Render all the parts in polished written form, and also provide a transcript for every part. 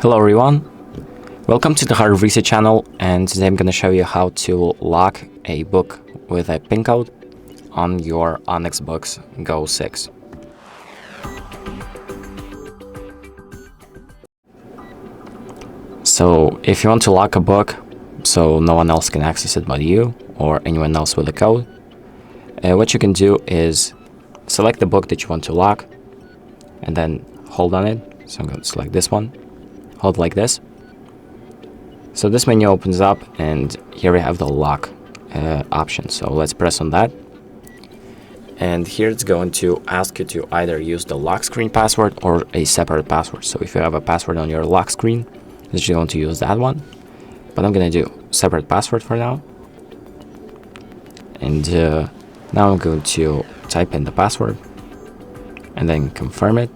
Hello everyone, welcome to the HardReset channel, and today I'm going to show you how to lock a book with a PIN code on your ONYX Boox Go 6. So if you want to lock a book so no one else can access it but you or anyone else with a code, what you can do is select the book that you want to lock and then hold on it. So I'm going to select this one, hold like this. So this menu opens up and here we have the lock option. So let's press on that. And here it's going to ask you to either use the lock screen password or a separate password. So if you have a password on your lock screen, it's going to use that one. But I'm going to do separate password for now. And now I'm going to type in the password and then confirm it.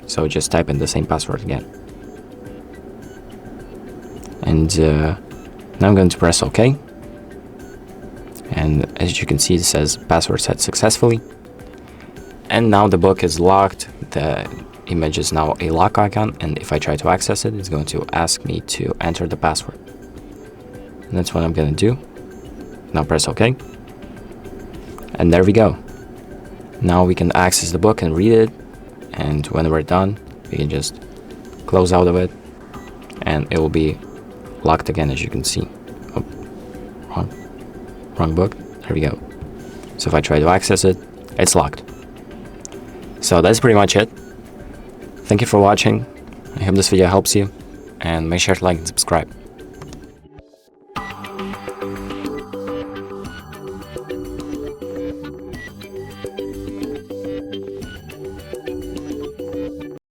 So just type in the same password again. And now I'm going to press OK. And as you can see, it says password set successfully. And now the book is locked. The image is now a lock icon. And if I try to access it, it's going to ask me to enter the password. And that's what I'm going to do. Now press OK. And there we go. Now we can access the book and read it. And when we're done, we can just close out of it. And it will be locked again, as you can see. Oh, wrong book. There we go. So if I try to access it, it's locked. So that's pretty much it. Thank you for watching. I hope this video helps you, and make sure to like and subscribe.